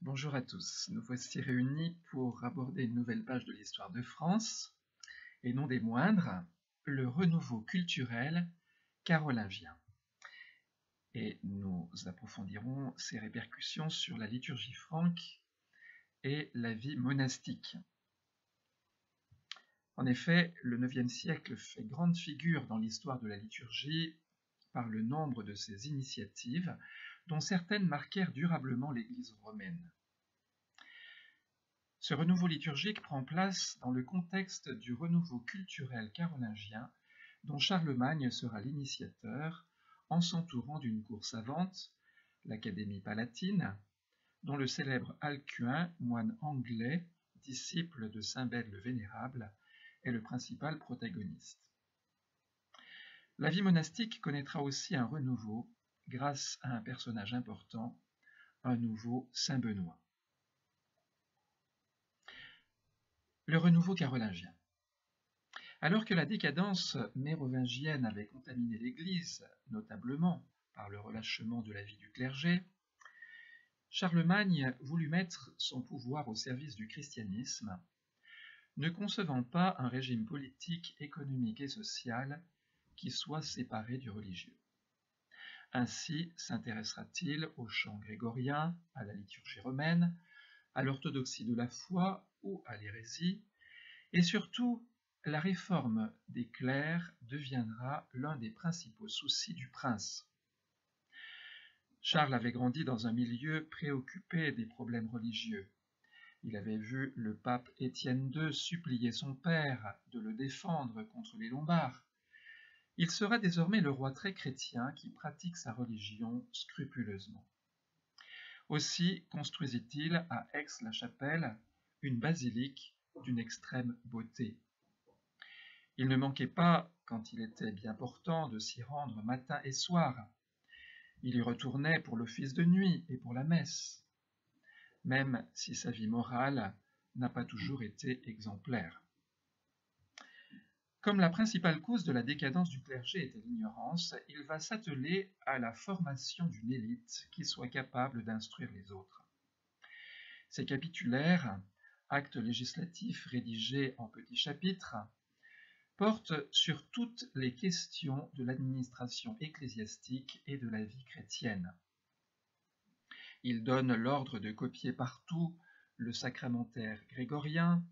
Bonjour à tous, nous voici réunis pour aborder une nouvelle page de l'histoire de France, et non des moindres, le renouveau culturel carolingien. Et nous approfondirons ses répercussions sur la liturgie franque et la vie monastique. En effet, le IXe siècle fait grande figure dans l'histoire de la liturgie par le nombre de ses initiatives, dont certaines marquèrent durablement l'Église romaine. Ce renouveau liturgique prend place dans le contexte du renouveau culturel carolingien dont Charlemagne sera l'initiateur en s'entourant d'une cour savante, l'Académie palatine, dont le célèbre Alcuin, moine anglais, disciple de saint Bède le Vénérable, est le principal protagoniste. La vie monastique connaîtra aussi un renouveau grâce à un personnage important, un nouveau saint Benoît. Le renouveau carolingien. Alors que la décadence mérovingienne avait contaminé l'Église, notablement par le relâchement de la vie du clergé, Charlemagne voulut mettre son pouvoir au service du christianisme, ne concevant pas un régime politique, économique et social qui soit séparé du religieux. Ainsi s'intéressera-t-il au chant grégorien, à la liturgie romaine, à l'orthodoxie de la foi ou à l'hérésie, et surtout, la réforme des clercs deviendra l'un des principaux soucis du prince. Charles avait grandi dans un milieu préoccupé des problèmes religieux. Il avait vu le pape Étienne II supplier son père de le défendre contre les Lombards. Il sera désormais le roi très chrétien qui pratique sa religion scrupuleusement. Aussi construisit-il à Aix-la-Chapelle une basilique d'une extrême beauté. Il ne manquait pas, quand il était bien portant, de s'y rendre matin et soir. Il y retournait pour l'office de nuit et pour la messe, même si sa vie morale n'a pas toujours été exemplaire. Comme la principale cause de la décadence du clergé était l'ignorance, il va s'atteler à la formation d'une élite qui soit capable d'instruire les autres. Ces capitulaires, actes législatifs rédigés en petits chapitres, porte sur toutes les questions de l'administration ecclésiastique et de la vie chrétienne. Il donne l'ordre de copier partout le sacramentaire grégorien,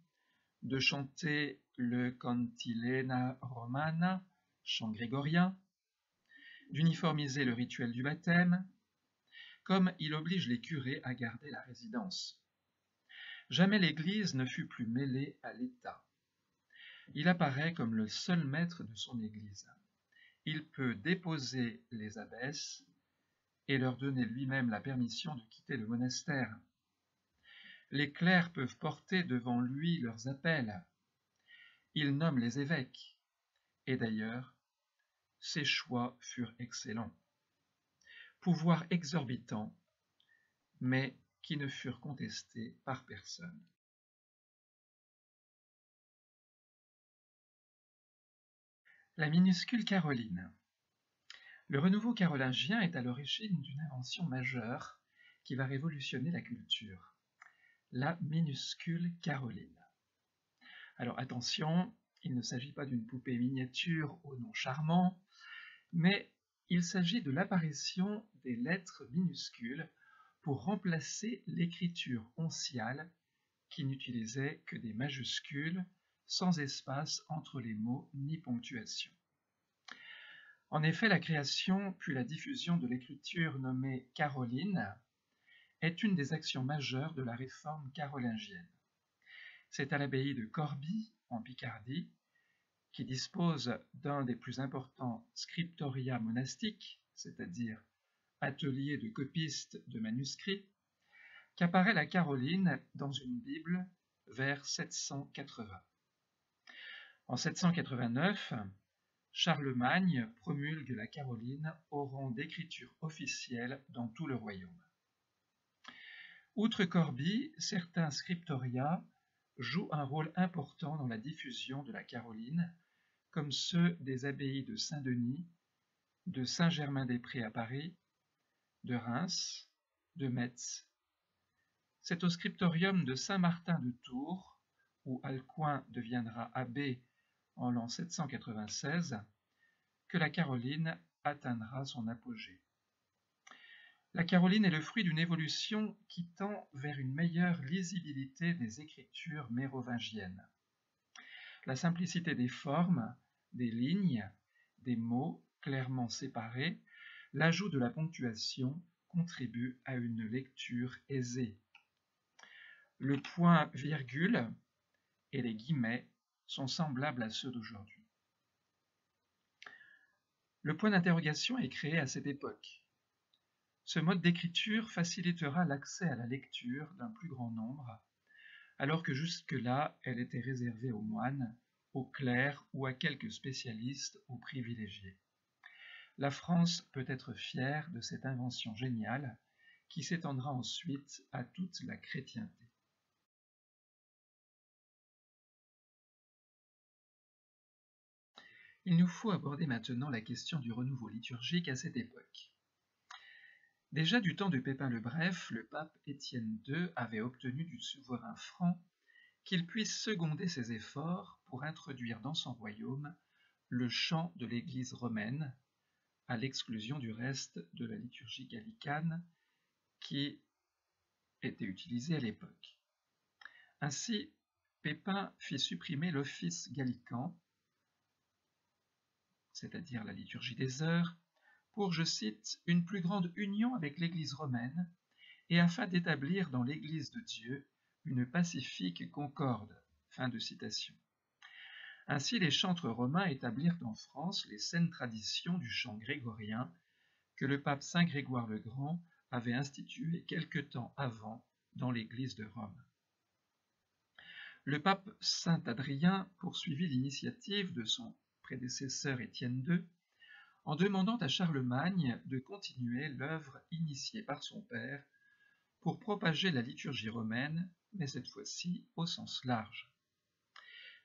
de chanter le Cantilena Romana, chant grégorien, d'uniformiser le rituel du baptême, comme il oblige les curés à garder la résidence. Jamais l'Église ne fut plus mêlée à l'État. Il apparaît comme le seul maître de son Église. Il peut déposer les abbesses et leur donner lui-même la permission de quitter le monastère. Les clercs peuvent porter devant lui leurs appels. Il nomme les évêques. Et d'ailleurs, ses choix furent excellents. Pouvoir exorbitant, mais qui ne furent contestés par personne. La minuscule Caroline. Le renouveau carolingien est à l'origine d'une invention majeure qui va révolutionner la culture, la minuscule Caroline. Alors attention, il ne s'agit pas d'une poupée miniature au nom charmant, mais il s'agit de l'apparition des lettres minuscules pour remplacer l'écriture onciale qui n'utilisait que des majuscules sans espace entre les mots ni ponctuation. En effet, la création puis la diffusion de l'écriture nommée caroline est une des actions majeures de la réforme carolingienne. C'est à l'abbaye de Corbie, en Picardie, qui dispose d'un des plus importants scriptoria monastiques, c'est-à-dire ateliers de copistes de manuscrits, qu'apparaît la Caroline dans une Bible vers 780. En 789, Charlemagne promulgue la Caroline au rang d'écriture officielle dans tout le royaume. Outre Corbie, certains scriptoria jouent un rôle important dans la diffusion de la Caroline, comme ceux des abbayes de Saint-Denis, de Saint-Germain-des-Prés à Paris, de Reims, de Metz, C'est au scriptorium de Saint-Martin de Tours, où Alcuin deviendra abbé en l'an 796, que la Caroline atteindra son apogée. La Caroline est le fruit d'une évolution qui tend vers une meilleure lisibilité des écritures mérovingiennes. La simplicité des formes, des lignes, des mots clairement séparés, l'ajout de la ponctuation contribue à une lecture aisée. Le point-virgule et les guillemets sont semblables à ceux d'aujourd'hui. Le point d'interrogation est créé à cette époque. Ce mode d'écriture facilitera l'accès à la lecture d'un plus grand nombre, alors que jusque-là, elle était réservée aux moines, aux clercs ou à quelques spécialistes ou privilégiés. La France peut être fière de cette invention géniale qui s'étendra ensuite à toute la chrétienté. Il nous faut aborder maintenant la question du renouveau liturgique à cette époque. Déjà du temps de Pépin le Bref, le pape Étienne II avait obtenu du souverain franc qu'il puisse seconder ses efforts pour introduire dans son royaume le chant de l'Église romaine, à l'exclusion du reste de la liturgie gallicane qui était utilisée à l'époque. Ainsi, Pépin fit supprimer l'office gallican, c'est-à-dire la liturgie des heures, pour, je cite, une plus grande union avec l'Église romaine et afin d'établir dans l'Église de Dieu une pacifique concorde. Fin de citation. Ainsi, les chantres romains établirent en France les saines traditions du chant grégorien que le pape Saint Grégoire le Grand avait institué quelque temps avant dans l'Église de Rome. Le pape Saint Adrien poursuivit l'initiative de son prédécesseur Étienne II en demandant à Charlemagne de continuer l'œuvre initiée par son père pour propager la liturgie romaine, mais cette fois-ci au sens large.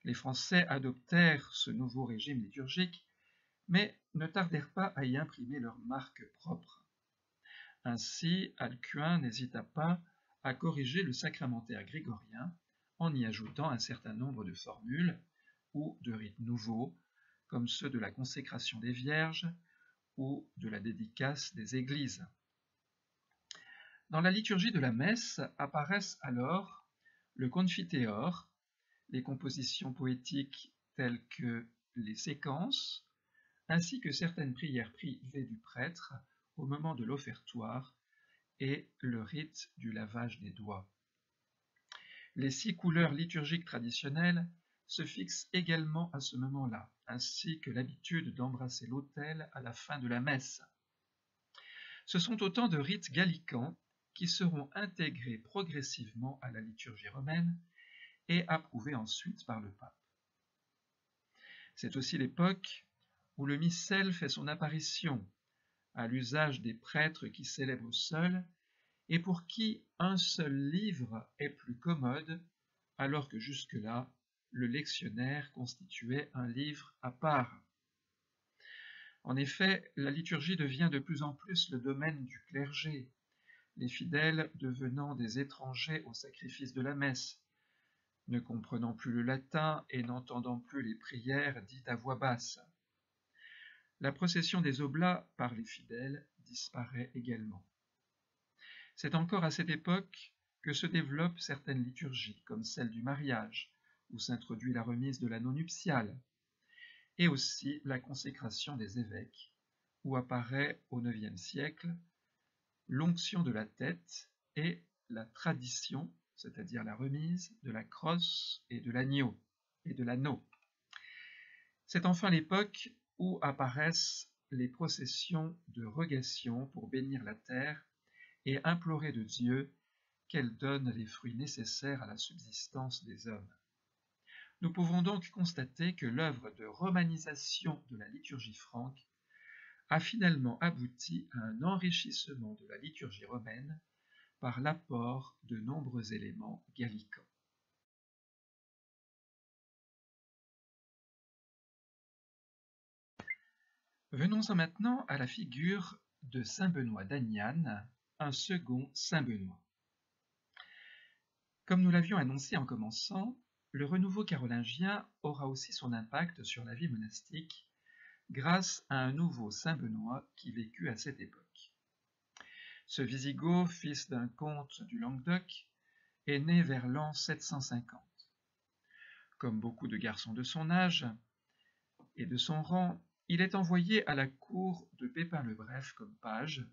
Les Français adoptèrent ce nouveau régime liturgique, mais ne tardèrent pas à y imprimer leur marque propre. Ainsi, Alcuin n'hésita pas à corriger le sacramentaire grégorien en y ajoutant un certain nombre de formules ou de rites nouveaux, comme ceux de la consécration des vierges ou de la dédicace des églises. Dans la liturgie de la messe apparaissent alors le confiteor, les compositions poétiques telles que les séquences, ainsi que certaines prières privées du prêtre au moment de l'offertoire et le rite du lavage des doigts. Les 6 couleurs liturgiques traditionnelles se fixent également à ce moment-là, ainsi que l'habitude d'embrasser l'autel à la fin de la messe. Ce sont autant de rites gallicans qui seront intégrés progressivement à la liturgie romaine et approuvés ensuite par le pape. C'est aussi l'époque où le missel fait son apparition, à l'usage des prêtres qui célèbrent seuls et pour qui un seul livre est plus commode, alors que jusque-là, le lectionnaire constituait un livre à part. En effet, la liturgie devient de plus en plus le domaine du clergé, les fidèles devenant des étrangers au sacrifice de la messe, ne comprenant plus le latin et n'entendant plus les prières dites à voix basse. La procession des oblats par les fidèles disparaît également. C'est encore à cette époque que se développent certaines liturgies, comme celle du mariage, où s'introduit la remise de l'anneau nuptial, et aussi la consécration des évêques, où apparaît au IXe siècle l'onction de la tête et la tradition, c'est-à-dire la remise de la crosse et de l'agneau et de l'anneau. C'est enfin l'époque où apparaissent les processions de rogation pour bénir la terre et implorer de Dieu qu'elle donne les fruits nécessaires à la subsistance des hommes. Nous pouvons donc constater que l'œuvre de romanisation de la liturgie franque a finalement abouti à un enrichissement de la liturgie romaine par l'apport de nombreux éléments gallicans. Venons-en maintenant à la figure de saint Benoît d'Aniane, un second saint Benoît. Comme nous l'avions annoncé en commençant, le renouveau carolingien aura aussi son impact sur la vie monastique grâce à un nouveau saint Benoît qui vécut à cette époque. Ce Wisigoth, fils d'un comte du Languedoc, est né vers l'an 750. Comme beaucoup de garçons de son âge et de son rang, il est envoyé à la cour de Pépin le Bref comme page,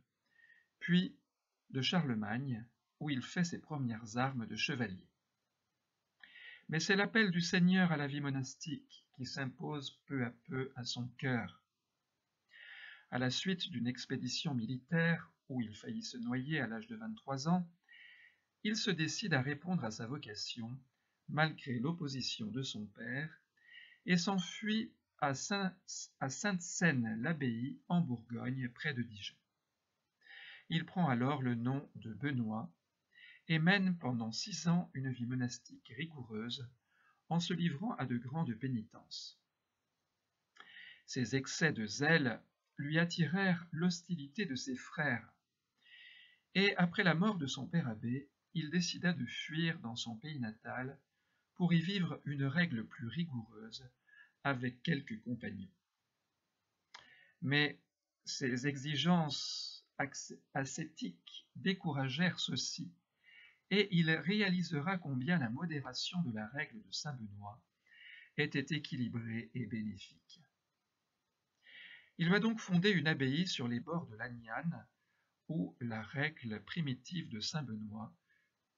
puis de Charlemagne, où il fait ses premières armes de chevalier. Mais c'est l'appel du Seigneur à la vie monastique qui s'impose peu à peu à son cœur. À la suite d'une expédition militaire où il faillit se noyer à l'âge de 23 ans, il se décide à répondre à sa vocation, malgré l'opposition de son père, et s'enfuit à Sainte-Seine-l'Abbaye en Bourgogne, près de Dijon. Il prend alors le nom de Benoît et mène pendant 6 ans une vie monastique rigoureuse en se livrant à de grandes pénitences. Ses excès de zèle lui attirèrent l'hostilité de ses frères, et après la mort de son père abbé, il décida de fuir dans son pays natal pour y vivre une règle plus rigoureuse avec quelques compagnons. Mais ces exigences ascétiques découragèrent ceux-ci, et il réalisera combien la modération de la règle de saint Benoît était équilibrée et bénéfique. Il va donc fonder une abbaye sur les bords de l'Agnan, où la règle primitive de saint Benoît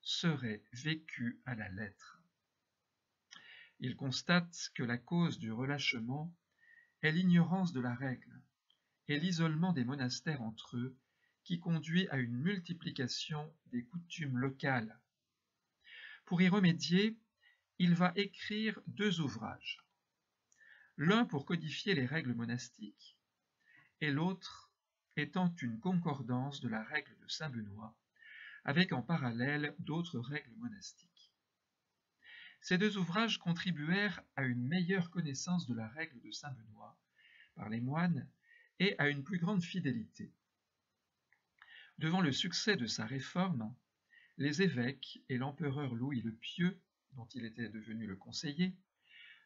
serait vécue à la lettre. Il constate que la cause du relâchement est l'ignorance de la règle et l'isolement des monastères entre eux qui conduit à une multiplication des coutumes locales. Pour y remédier, il va écrire 2 ouvrages, l'un pour codifier les règles monastiques et l'autre étant une concordance de la règle de saint Benoît, avec en parallèle d'autres règles monastiques. Ces 2 ouvrages contribuèrent à une meilleure connaissance de la règle de saint Benoît par les moines et à une plus grande fidélité. Devant le succès de sa réforme, les évêques et l'empereur Louis le Pieux, dont il était devenu le conseiller,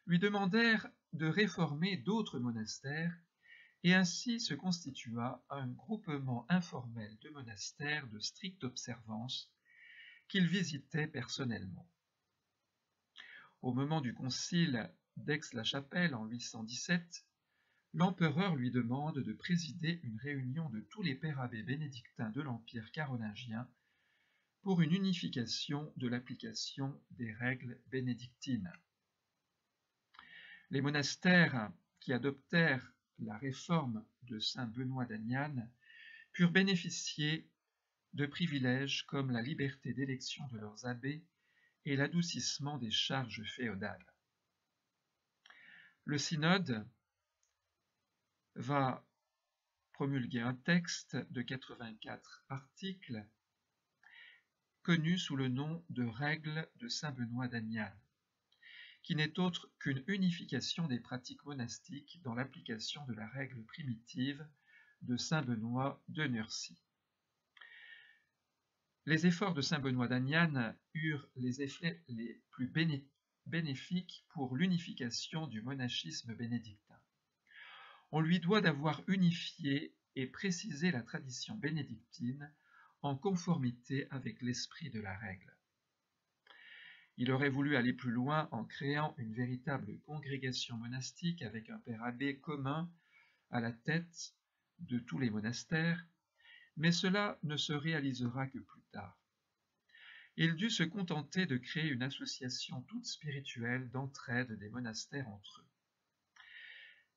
lui demandèrent de réformer d'autres monastères, et ainsi se constitua un groupement informel de monastères de stricte observance qu'il visitait personnellement. Au moment du concile d'Aix-la-Chapelle en 817, l'empereur lui demande de présider une réunion de tous les pères abbés bénédictins de l'Empire carolingien pour une unification de l'application des règles bénédictines. Les monastères qui adoptèrent la réforme de saint Benoît d'Agnan purent bénéficier de privilèges comme la liberté d'élection de leurs abbés et l'adoucissement des charges féodales. Le synode va promulguer un texte de 84 articles connu sous le nom de Règles de saint Benoît d'Agnan, qui n'est autre qu'une unification des pratiques monastiques dans l'application de la règle primitive de saint Benoît de Nursie. Les efforts de saint Benoît d'Agnan eurent les effets les plus bénéfiques pour l'unification du monachisme bénédictin. On lui doit d'avoir unifié et précisé la tradition bénédictine en conformité avec l'esprit de la règle. Il aurait voulu aller plus loin en créant une véritable congrégation monastique avec un père abbé commun à la tête de tous les monastères, mais cela ne se réalisera que plus tard. Il dut se contenter de créer une association toute spirituelle d'entraide des monastères entre eux.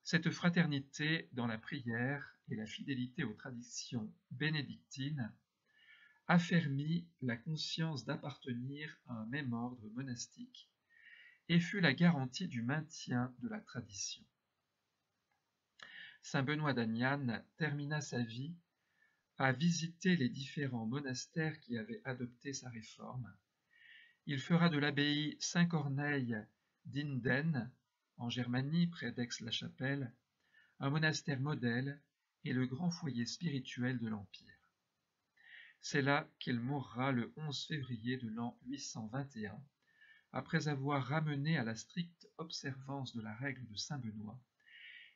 Cette fraternité dans la prière et la fidélité aux traditions bénédictines affermit la conscience d'appartenir à un même ordre monastique et fut la garantie du maintien de la tradition. Saint Benoît d'Agnan termina sa vie à visiter les différents monastères qui avaient adopté sa réforme. Il fera de l'abbaye Saint-Corneille d'Inden, en Germanie, près d'Aix-la-Chapelle, un monastère modèle et le grand foyer spirituel de l'Empire. C'est là qu'il mourra le 11 février de l'an 821, après avoir ramené à la stricte observance de la règle de saint Benoît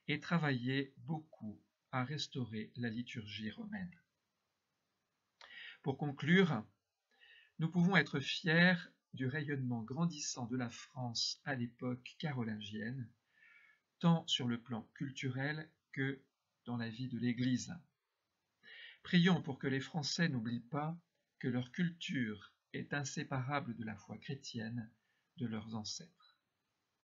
et travaillé beaucoup à restaurer la liturgie romaine. Pour conclure, nous pouvons être fiers du rayonnement grandissant de la France à l'époque carolingienne, tant sur le plan culturel que dans la vie de l'Église. Prions pour que les Français n'oublient pas que leur culture est inséparable de la foi chrétienne de leurs ancêtres.